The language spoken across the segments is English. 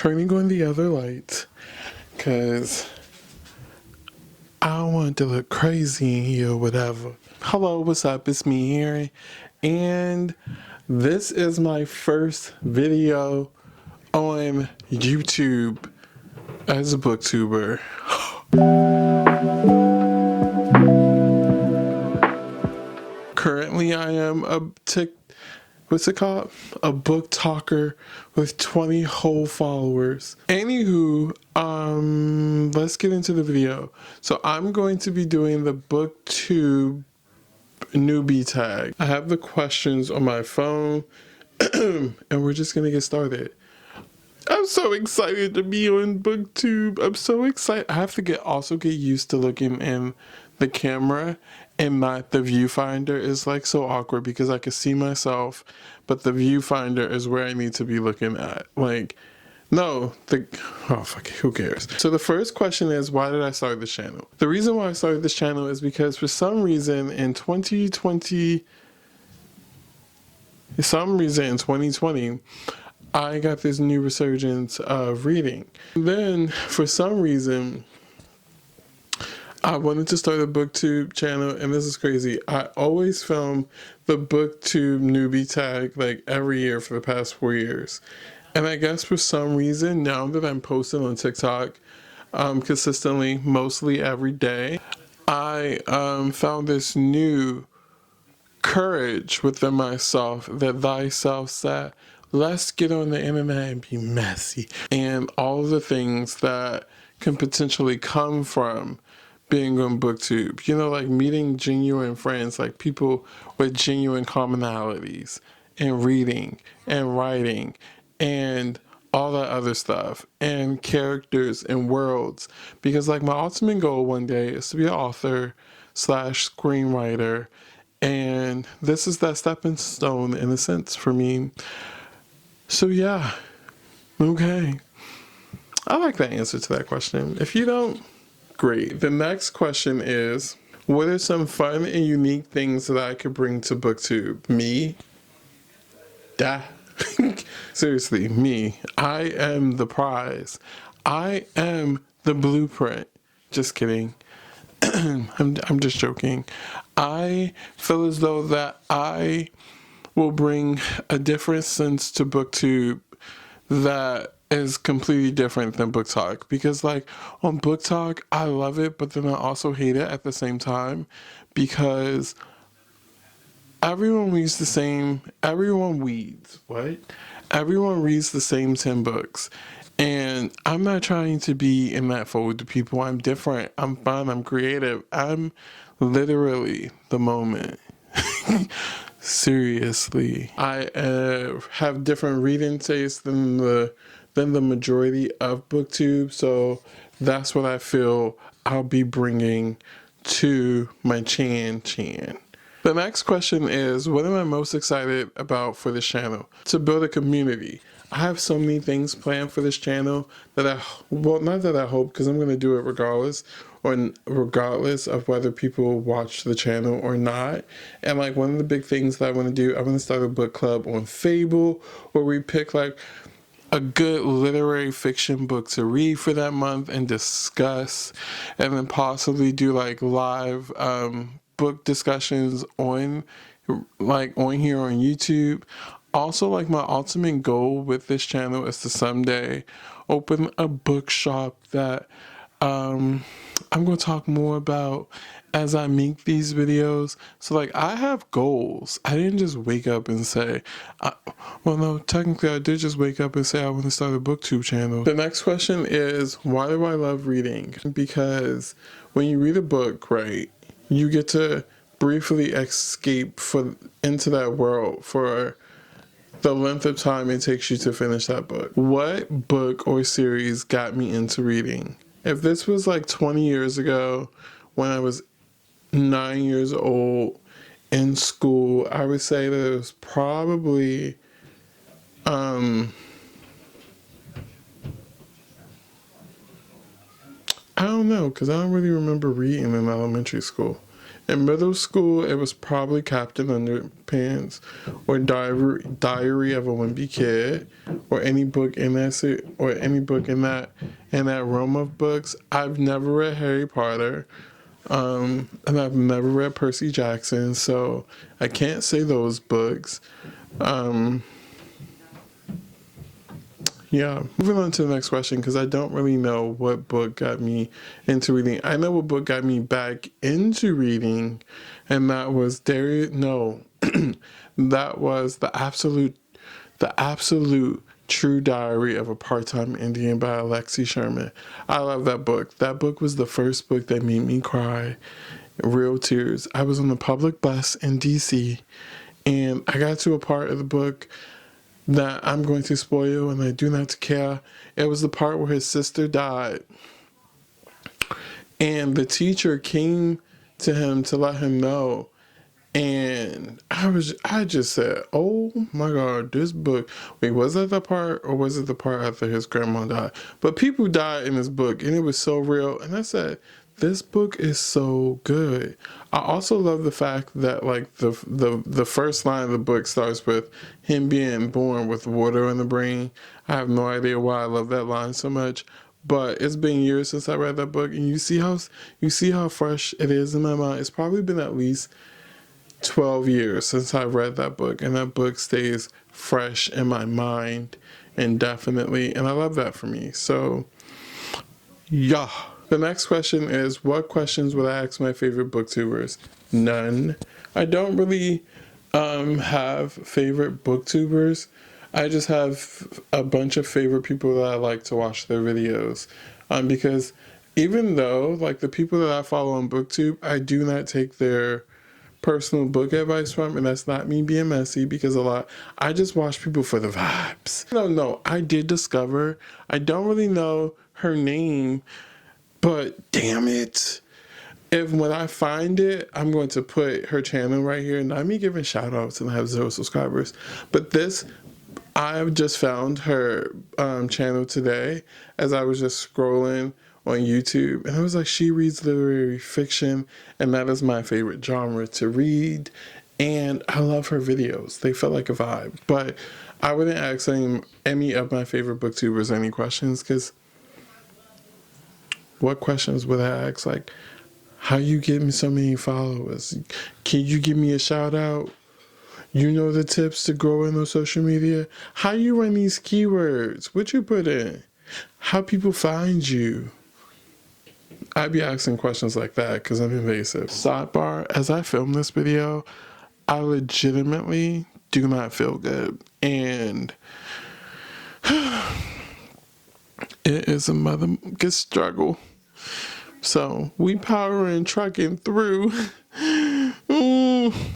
turning on the other light because I don't want it to look crazy in here or whatever. Hello, what's up? It's me here, and this is my first video on YouTube as a booktuber. Currently, I am a book talker with 20 whole followers. Anywho, let's get into the video. So I'm going to be doing the BookTube newbie tag. I have the questions on my phone and we're just gonna get started. I'm so excited to be on BookTube. I'm so excited. I have to also get used to looking in the camera and not the viewfinder. Is like so awkward because I can see myself, but the viewfinder is where I need to be looking at. Like, no, oh fuck it, who cares? So the first question is, why did I start this channel? The reason why I started this channel is because for some reason in 2020, I got this new resurgence of reading. Then, for some reason, I wanted to start a BookTube channel, and this is crazy. I always film the BookTube newbie tag like every year for the past 4 years. And I guess for some reason, now that I'm posting on TikTok consistently, mostly every day, I found this new courage within myself that thyself said, let's get on the internet and be messy. And all the things that can potentially come from being on BookTube. You know, like meeting genuine friends, like people with genuine commonalities in reading and writing and all that other stuff, and characters and worlds. Because like my ultimate goal one day is to be an author / screenwriter. And this is that stepping stone in a sense for me. So yeah, okay. I like the answer to that question. If you don't, great. The next question is, what are some fun and unique things that I could bring to BookTube? Me? Seriously, me. I am the prize. I am the blueprint. Just kidding. I'm just joking. I feel as though that I will bring a different sense to BookTube that is completely different than Book Talk. Because like on Book Talk, I love it, but then I also hate it at the same time because everyone reads the same, everyone reads the same 10 books. And I'm not trying to be in that fold of people. I'm different. I'm fun. I'm creative. I'm literally the moment. Seriously. I have different reading tastes than the majority of BookTube. So that's what I feel I'll be bringing to my chan. The next question is, what am I most excited about for this channel? To build a community. I have so many things planned for this channel that not that I hope, because I'm going to do it regardless of whether people watch the channel or not. And like one of the big things that I want to do, I want to start a book club on Fable where we pick like a good literary fiction book to read for that month and discuss, and then possibly do like live book discussions on here on YouTube. Also, like my ultimate goal with this channel is to someday open a bookshop that I'm going to talk more about as I make these videos. So like I have goals. I didn't just wake up and say, well no, technically I did just wake up and say I want to start a BookTube channel. The next question is, why do I love reading? Because when you read a book, right, you get to briefly escape into that world for the length of time it takes you to finish that book. What book or series got me into reading? If this was like 20 years ago when I was 9 years old in school, I would say that it was probably I don't know, because I don't really remember reading in elementary school. In middle school, it was probably Captain Underpants or Diary of a Wimpy Kid, or any book in that or any book in that realm of books. I've never read Harry Potter, and I've never read Percy Jackson, so I can't say those books. Yeah, moving on to the next question, because I don't really know what book got me into reading. I know what book got me back into reading, and that was that was the absolute true diary of a part-time Indian by Alexi Sherman. I love that book. That book was the first book that made me cry, real tears. I was on the public bus in DC, and I got to a part of the book that I'm going to spoil, and I do not care. It was the part where his sister died, and the teacher came to him to let him know, and I just said, oh my God, this book. Wait, was that the part, or was it the part after his grandma died? But people died in this book, and it was so real, and I said, this book is so good. I also love the fact that, like, the first line of the book starts with him being born with water in the brain. I have no idea why I love that line so much, but it's been years since I read that book, and you see how fresh it is in my mind. It's probably been at least 12 years since I read that book, and that book stays fresh in my mind indefinitely, and I love that for me. So, yeah. The next question is, what questions would I ask my favorite booktubers? None. I don't really have favorite booktubers. I just have a bunch of favorite people that I like to watch their videos. Because even though, like, the people that I follow on BookTube, I do not take their personal book advice from, and that's not me being messy, because I just watch people for the vibes. No, I did discover, I don't really know her name, but damn it, when I find it, I'm going to put her channel right here. Not me giving shout outs, and I have 0 subscribers, but I've just found her channel today as I was just scrolling on YouTube, and I was like, she reads literary fiction, and that is my favorite genre to read, and I love her videos. They felt like a vibe. But I wouldn't ask any of my favorite booktubers any questions, because what questions would I ask? Like, how you getting so many followers? Can you give me a shout out? You know the tips to growing on social media? How you run these keywords? What you put in? How people find you? I'd be asking questions like that because I'm invasive. Sidebar, as I film this video, I legitimately do not feel good. And it is a motherfucking struggle. So we powering, trucking through.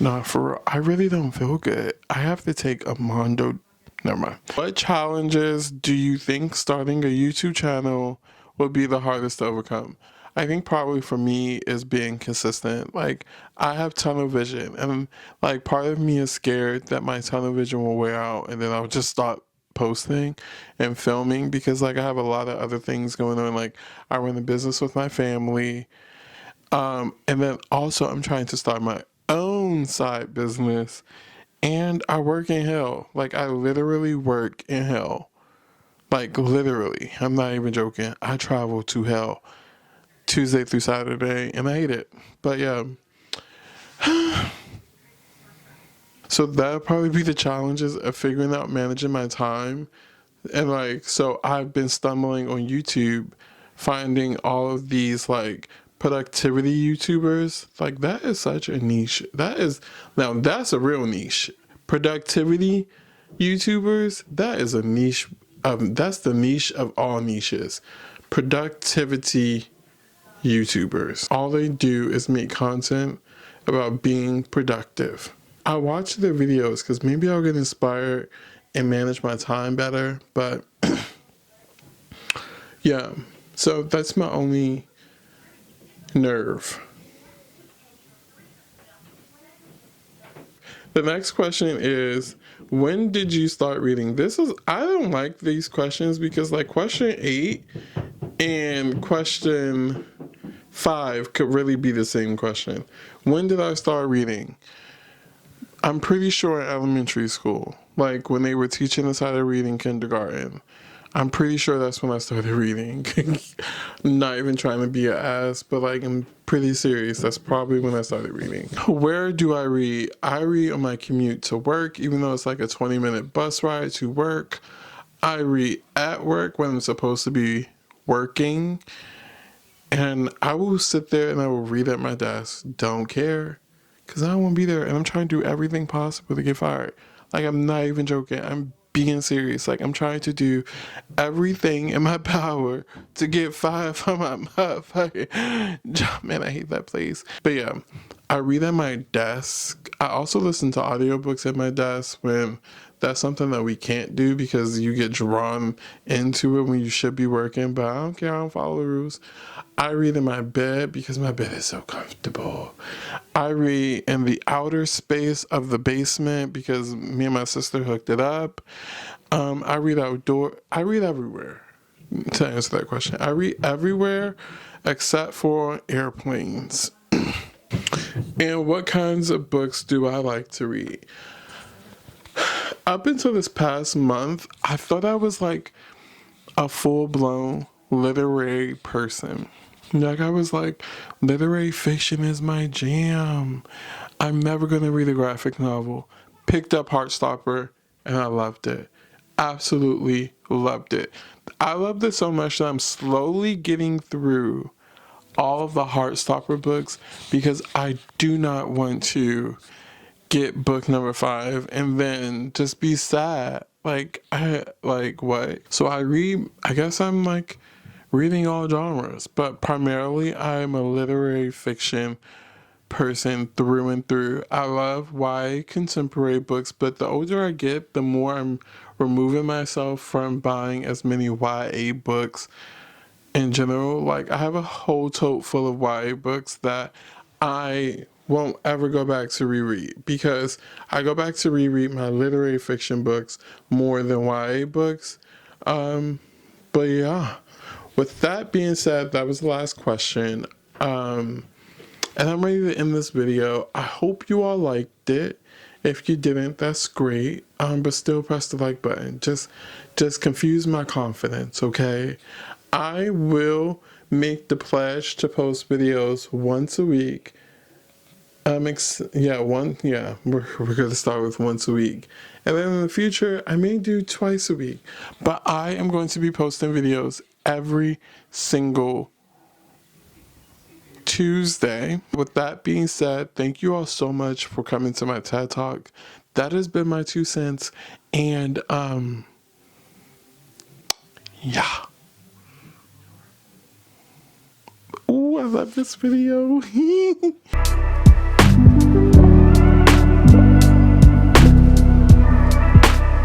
Nah, for real, I really don't feel good. I have to take a Mondo. Never mind. What challenges do you think starting a YouTube channel would be the hardest to overcome? I think probably for me is being consistent. Like, I have tunnel vision, and like part of me is scared that my tunnel vision will wear out, and then I'll just stop posting and filming, because like I have a lot of other things going on. Like, I run a business with my family, and then also I'm trying to start my own side business, and I work in hell. Like, I literally work in hell. Like, literally, I'm not even joking. I travel to hell Tuesday through Saturday, and I hate it. But yeah, so that'll probably be the challenges of figuring out managing my time. And like, so I've been stumbling on YouTube, finding all of these like productivity YouTubers. Like, that is such a niche. Now that's a real niche. Productivity YouTubers, that is a niche. That's the niche of all niches. Productivity YouTubers. All they do is make content about being productive. I watch their videos because maybe I'll get inspired and manage my time better. But yeah, so that's my only nerve. The next question is, when did you start reading? I don't like these questions, because like question 8 and question 5 could really be the same question. When did I start reading? I'm pretty sure in elementary school, like when they were teaching us how to read in kindergarten. I'm pretty sure that's when I started reading. Not even trying to be an ass, but like I'm pretty serious. That's probably when I started reading. Where do I read? I read on my commute to work, even though it's like a 20-minute bus ride to work. I read at work when I'm supposed to be working. And I will sit there and I will read at my desk. Don't care. Because I don't want to be there. And I'm trying to do everything possible to get fired. Like, I'm not even joking. I'm being serious. Like, I'm trying to do everything in my power to get fired from my motherfucking job. Man, I hate that place. But yeah, I read at my desk. I also listen to audiobooks at my desk when that's something that we can't do because you get drawn into it when you should be working. But I don't care. I don't follow the rules. I read in my bed because my bed is so comfortable. I read in the outer space of the basement because me and my sister hooked it up. I read outdoor. I read everywhere. To answer that question, I read everywhere except for airplanes. And what kinds of books do I like to read? Up until this past month, I thought I was like a full-blown literary person. Like I was like, literary fiction is my jam. I'm never going to read a graphic novel. Picked up Heartstopper and I loved it. Absolutely loved it. I loved it so much that I'm slowly getting through all of the Heartstopper books because I do not want to get book number 5 and then just be sad. Like what? So I guess I'm like reading all genres, but primarily I'm a literary fiction person through and through. I love YA contemporary books, but the older I get, the more I'm removing myself from buying as many YA books in general. Like I have a whole tote full of YA books that I won't ever go back to reread because I go back to reread my literary fiction books more than YA books. But yeah, with that being said, that was the last question. And I'm ready to end this video. I hope you all liked it. If you didn't, that's great. But still press the like button. Just confuse my confidence, okay? I will make the pledge to post videos once a week. We're gonna start with once a week. And then in the future, I may do twice a week. But I am going to be posting videos every single Tuesday. With that being said, thank you all so much for coming to my TED Talk. That has been my 2 cents. And yeah. Ooh, I love this video.